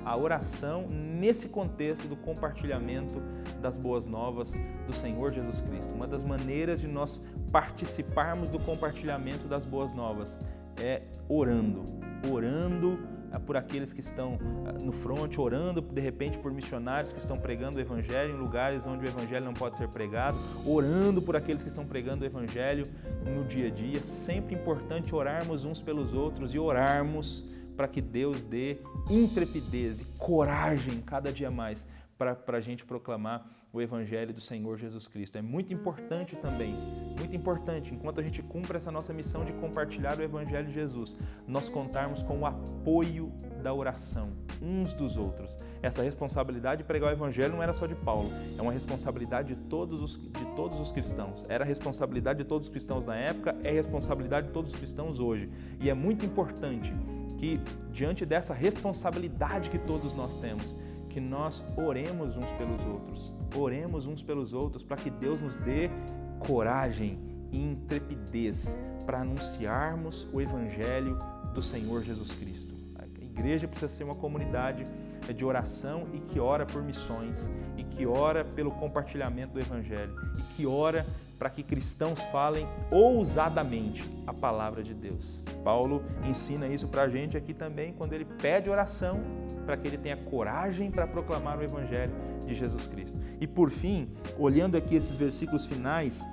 a oração nesse contexto do compartilhamento das boas novas do Senhor Jesus Cristo. Uma das maneiras de nós participarmos do compartilhamento das boas novas é orando por aqueles que estão no front, orando de repente por missionários que estão pregando o Evangelho em lugares onde o Evangelho não pode ser pregado, orando por aqueles que estão pregando o Evangelho no dia a dia. Sempre importante orarmos uns pelos outros e orarmos para que Deus dê intrepidez e coragem cada dia mais para a gente proclamar o Evangelho do Senhor Jesus Cristo. É muito importante também, muito importante, enquanto a gente cumpre essa nossa missão de compartilhar o Evangelho de Jesus, nós contarmos com o apoio da oração uns dos outros. Essa responsabilidade de pregar o Evangelho não era só de Paulo, é uma responsabilidade de todos os cristãos. Era a responsabilidade de todos os cristãos na época, é a responsabilidade de todos os cristãos hoje. E é muito importante que, diante dessa responsabilidade que todos nós temos, que nós oremos uns pelos outros para que Deus nos dê coragem e intrepidez para anunciarmos o Evangelho do Senhor Jesus Cristo. A igreja precisa ser uma comunidade de oração e que ora por missões, e que ora pelo compartilhamento do Evangelho, e que ora para que cristãos falem ousadamente a palavra de Deus. Paulo ensina isso para a gente aqui também, quando ele pede oração para que ele tenha coragem para proclamar o Evangelho de Jesus Cristo. E por fim, olhando aqui esses versículos finais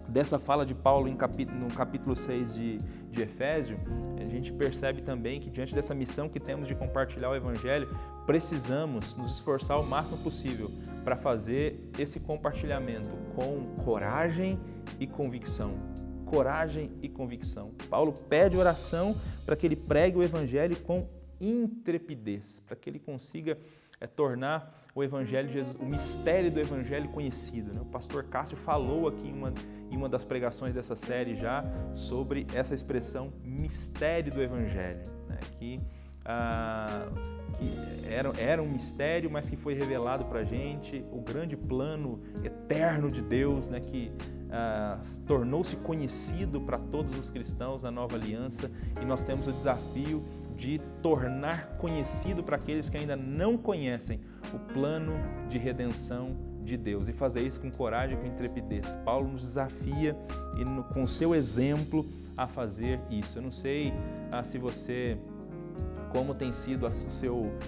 dessa fala de Paulo no capítulo 6 de Efésios, a gente percebe também que diante dessa missão que temos de compartilhar o Evangelho, precisamos nos esforçar o máximo possível para fazer esse compartilhamento com coragem e convicção. Coragem e convicção. Paulo pede oração para que ele pregue o Evangelho com intrepidez, para que ele consiga tornar o Evangelho de Jesus, o mistério do Evangelho conhecido. Né? O pastor Cássio falou aqui em uma das pregações dessa série já sobre essa expressão mistério do Evangelho, né? que era um mistério, mas que foi revelado para a gente, o grande plano eterno de Deus, né? Que tornou-se conhecido para todos os cristãos na nova aliança, e nós temos o desafio de tornar conhecido para aqueles que ainda não conhecem o plano de redenção de Deus, e fazer isso com coragem e com intrepidez. Paulo nos desafia, com o seu exemplo, a fazer isso. Eu não sei se você... como tem sido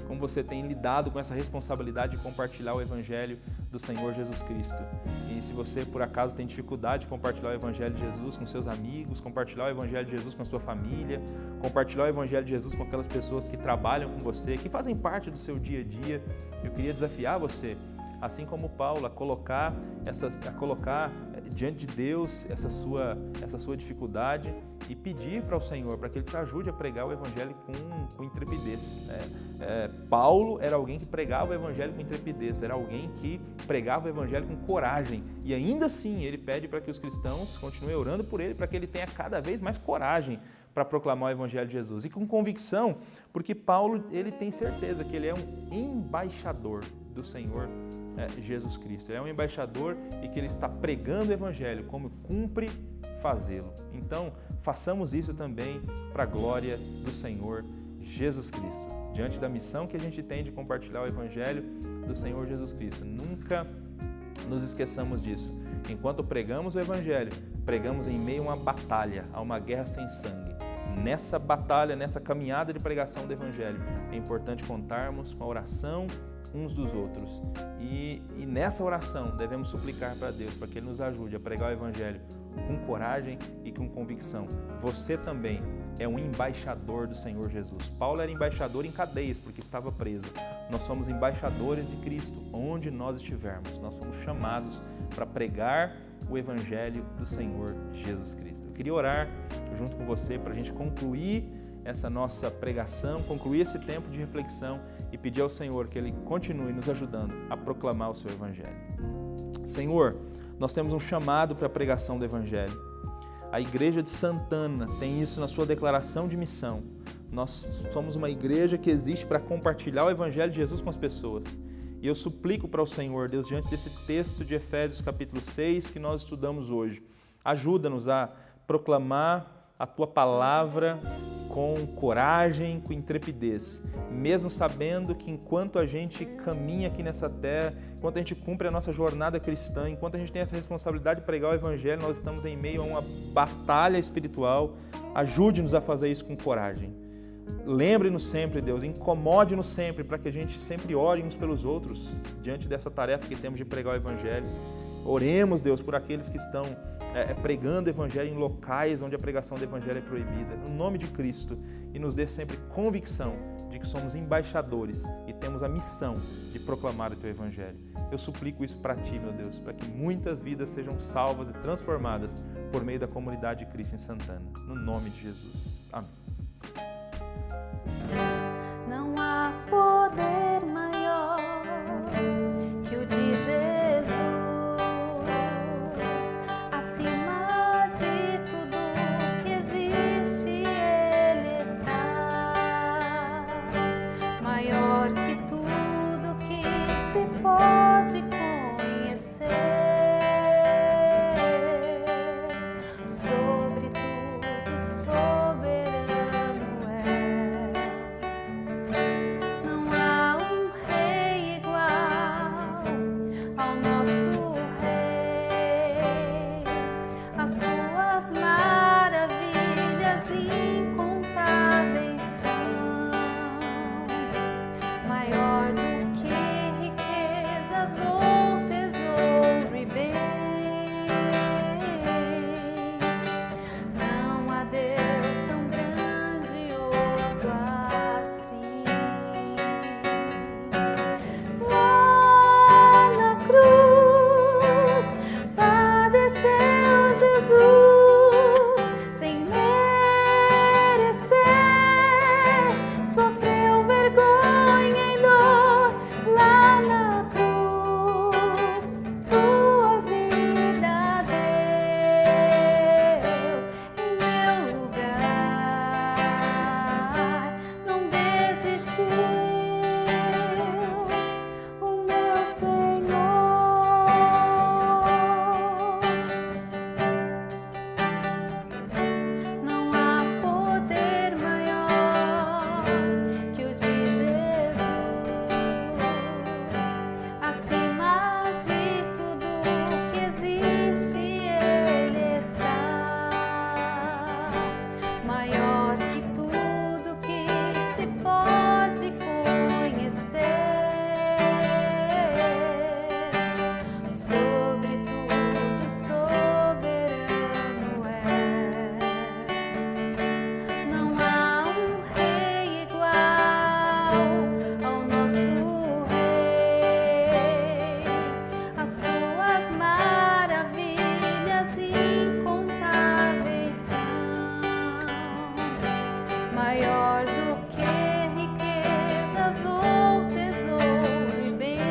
como você tem lidado com essa responsabilidade de compartilhar o Evangelho do Senhor Jesus Cristo. E se você, por acaso, tem dificuldade de compartilhar o Evangelho de Jesus com seus amigos, compartilhar o Evangelho de Jesus com a sua família, compartilhar o Evangelho de Jesus com aquelas pessoas que trabalham com você, que fazem parte do seu dia a dia, eu queria desafiar você, assim como Paulo, a colocar diante de Deus essa sua dificuldade e pedir para o Senhor, para que Ele te ajude a pregar o Evangelho com intrepidez. Paulo era alguém que pregava o Evangelho com intrepidez, era alguém que pregava o Evangelho com coragem, e ainda assim ele pede para que os cristãos continuem orando por ele, para que ele tenha cada vez mais coragem para proclamar o Evangelho de Jesus, e com convicção, porque Paulo ele tem certeza que ele é um embaixador do Senhor Jesus Cristo. Ele é um embaixador e que ele está pregando o Evangelho como cumpre fazê-lo. Então, façamos isso também para a glória do Senhor Jesus Cristo. Diante da missão que a gente tem de compartilhar o Evangelho do Senhor Jesus Cristo, nunca nos esqueçamos disso. Enquanto pregamos o Evangelho, pregamos em meio a uma batalha, a uma guerra sem sangue. Nessa batalha, nessa caminhada de pregação do Evangelho, é importante contarmos com a oração uns dos outros. E nessa oração devemos suplicar para Deus, para que Ele nos ajude a pregar o Evangelho com coragem e com convicção. Você também é um embaixador do Senhor Jesus. Paulo era embaixador em cadeias porque estava preso. Nós somos embaixadores de Cristo onde nós estivermos. Nós somos chamados para pregar o Evangelho do Senhor Jesus Cristo. Eu queria orar junto com você para a gente concluir essa nossa pregação, concluir esse tempo de reflexão e pedir ao Senhor que Ele continue nos ajudando a proclamar o Seu Evangelho. Senhor, nós temos um chamado para a pregação do Evangelho. A Igreja de Santana tem isso na sua declaração de missão. Nós somos uma igreja que existe para compartilhar o Evangelho de Jesus com as pessoas. E eu suplico para o Senhor, Deus, diante desse texto de Efésios capítulo 6 que nós estudamos hoje, ajuda-nos a proclamar a Tua palavra com coragem, com intrepidez, mesmo sabendo que enquanto a gente caminha aqui nessa terra, enquanto a gente cumpre a nossa jornada cristã, enquanto a gente tem essa responsabilidade de pregar o Evangelho, nós estamos em meio a uma batalha espiritual. Ajude-nos a fazer isso com coragem. Lembre-nos sempre, Deus, incomode-nos sempre, para que a gente sempre ore uns pelos outros, diante dessa tarefa que temos de pregar o Evangelho. Oremos, Deus, por aqueles que estão pregando o Evangelho em locais onde a pregação do Evangelho é proibida, no nome de Cristo, e nos dê sempre convicção de que somos embaixadores e temos a missão de proclamar o Teu Evangelho. Eu suplico isso para Ti, meu Deus, para que muitas vidas sejam salvas e transformadas por meio da comunidade de Cristo em Santana. No nome de Jesus. Amém. Não há poder maior que o de Jesus. Acima de tudo que existe, Ele está. Maior que tudo que se pode conhecer. Sobre tudo soberano é. Não há um rei igual ao nosso rei. As suas maravilhas incontáveis são maior do que riquezas ou tesouro e bens. Não há Deus tão grandioso assim. Lá na cruz padeceu Jesus sem merecer, sofreu vergonha e dor. Lá na cruz sua vida deu em meu lugar. Não desistiu o meu Senhor. Não há poder maior que o de Jesus. Acima de tudo que existe, Ele está. Maior que tudo que se pode conhecer. Sobre tudo soberano é. Não há um rei igual ao nosso rei. As suas maravilhas incontáveis são maior do que riquezas ou tesouro e bens.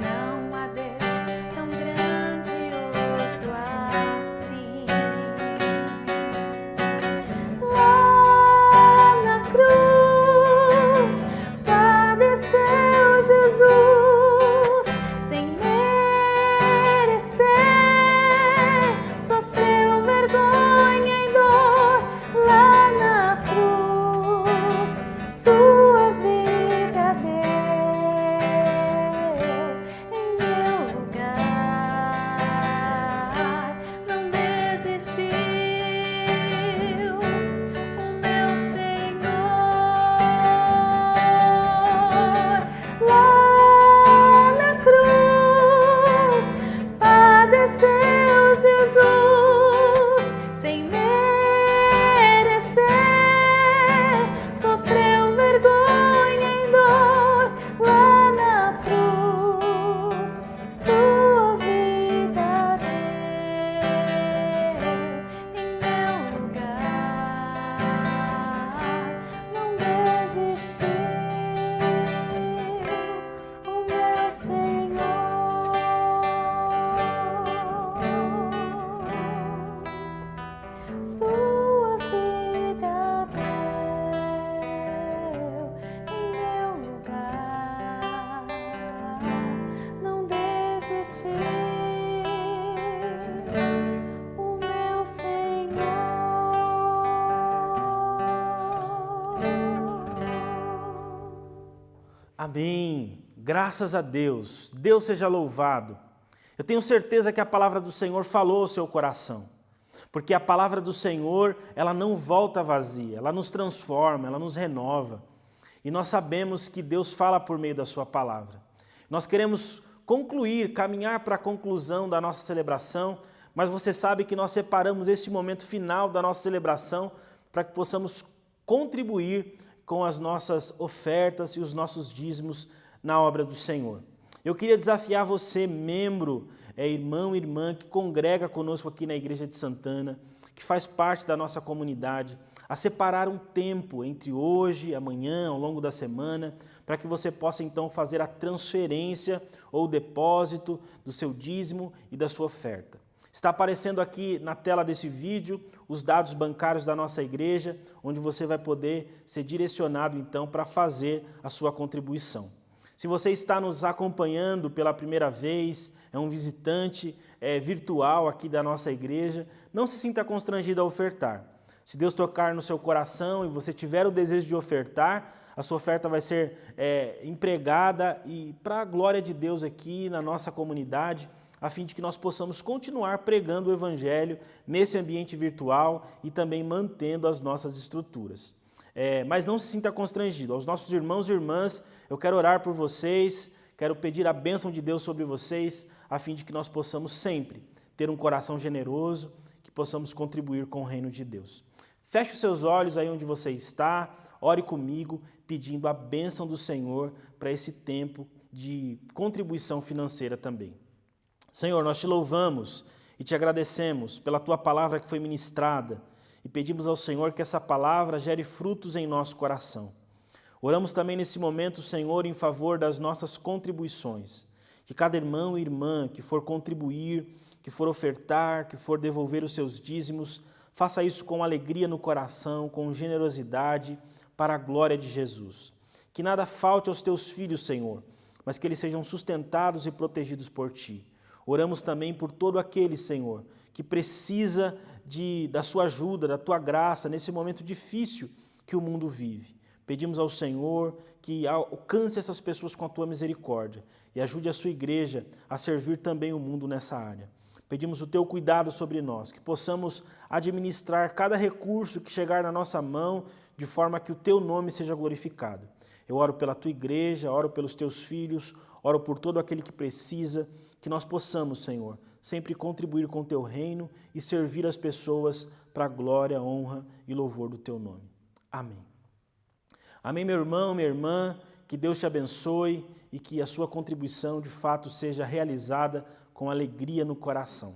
Não há Deus tão grandioso assim. Lá na cruz padeceu Jesus sem merecer, sofreu vergonha e dor. Lá na cruz sua vida deu em meu lugar. Não desistiu o meu Senhor. Lá na cruz padeceu Jesus sem merecer, sofreu vergonha e dor. Lá na cruz sua vida deu em meu lugar. Não desistiu o meu Senhor. Sua vida deu em meu lugar. Não desistiu Amém. Graças a Deus. Deus seja louvado. Eu tenho certeza que a palavra do Senhor falou ao seu coração. Porque a palavra do Senhor, ela não volta vazia, ela nos transforma, ela nos renova. E nós sabemos que Deus fala por meio da sua palavra. Nós queremos concluir, caminhar para a conclusão da nossa celebração, mas você sabe que nós separamos esse momento final da nossa celebração para que possamos contribuir com as nossas ofertas e os nossos dízimos na obra do Senhor. Eu queria desafiar você, membro, irmão e irmã que congrega conosco aqui na Igreja de Santana, que faz parte da nossa comunidade, a separar um tempo entre hoje e amanhã, ao longo da semana, para que você possa então fazer a transferência ou o depósito do seu dízimo e da sua oferta. Está aparecendo aqui na tela desse vídeo os dados bancários da nossa igreja, onde você vai poder ser direcionado então para fazer a sua contribuição. Se você está nos acompanhando pela primeira vez, é um visitante virtual aqui da nossa igreja, não se sinta constrangido a ofertar. Se Deus tocar no seu coração e você tiver o desejo de ofertar, a sua oferta vai ser empregada e para a glória de Deus aqui na nossa comunidade, a fim de que nós possamos continuar pregando o Evangelho nesse ambiente virtual e também mantendo as nossas estruturas. Mas não se sinta constrangido. Aos nossos irmãos e irmãs, eu quero orar por vocês, quero pedir a bênção de Deus sobre vocês, a fim de que nós possamos sempre ter um coração generoso, que possamos contribuir com o reino de Deus. Feche os seus olhos aí onde você está, ore comigo, pedindo a bênção do Senhor para esse tempo de contribuição financeira também. Senhor, nós te louvamos e te agradecemos pela tua palavra que foi ministrada e pedimos ao Senhor que essa palavra gere frutos em nosso coração. Oramos também nesse momento, Senhor, em favor das nossas contribuições, que cada irmão e irmã que for contribuir, que for ofertar, que for devolver os seus dízimos, faça isso com alegria no coração, com generosidade, para a glória de Jesus. Que nada falte aos teus filhos, Senhor, mas que eles sejam sustentados e protegidos por ti. Oramos também por todo aquele, Senhor, que precisa da sua ajuda, da tua graça, nesse momento difícil que o mundo vive. Pedimos ao Senhor que alcance essas pessoas com a tua misericórdia e ajude a sua igreja a servir também o mundo nessa área. Pedimos o teu cuidado sobre nós, que possamos administrar cada recurso que chegar na nossa mão, de forma que o teu nome seja glorificado. Eu oro pela tua igreja, oro pelos teus filhos, oro por todo aquele que precisa, que nós possamos, Senhor, sempre contribuir com o teu reino e servir as pessoas para a glória, honra e louvor do teu nome. Amém. Amém, meu irmão, minha irmã, que Deus te abençoe e que a sua contribuição de fato seja realizada com alegria no coração.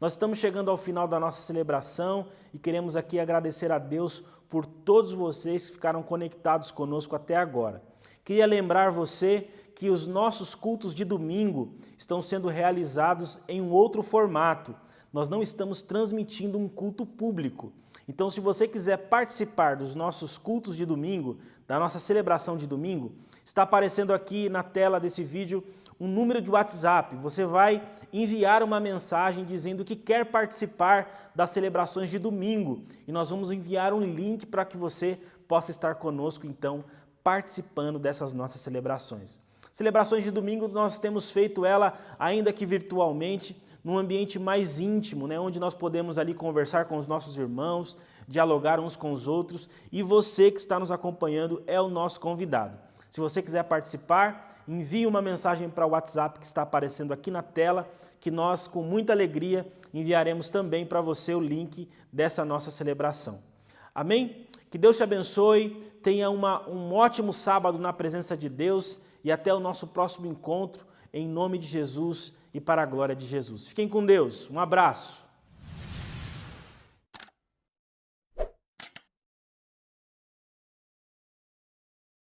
Nós estamos chegando ao final da nossa celebração e queremos aqui agradecer a Deus por todos vocês que ficaram conectados conosco até agora. Queria lembrar você que os nossos cultos de domingo estão sendo realizados em um outro formato. Nós não estamos transmitindo um culto público. Então, se você quiser participar dos nossos cultos de domingo, da nossa celebração de domingo, está aparecendo aqui na tela desse vídeo um número de WhatsApp. Você vai enviar uma mensagem dizendo que quer participar das celebrações de domingo e nós vamos enviar um link para que você possa estar conosco, então, participando dessas nossas celebrações. Celebrações de domingo nós temos feito ela, ainda que virtualmente, num ambiente mais íntimo, né, onde nós podemos ali conversar com os nossos irmãos, dialogar uns com os outros, e você que está nos acompanhando é o nosso convidado. Se você quiser participar, envie uma mensagem para o WhatsApp que está aparecendo aqui na tela, que nós, com muita alegria, enviaremos também para você o link dessa nossa celebração. Amém? Que Deus te abençoe, tenha um ótimo sábado na presença de Deus e até o nosso próximo encontro, em nome de Jesus e para a glória de Jesus. Fiquem com Deus. Um abraço.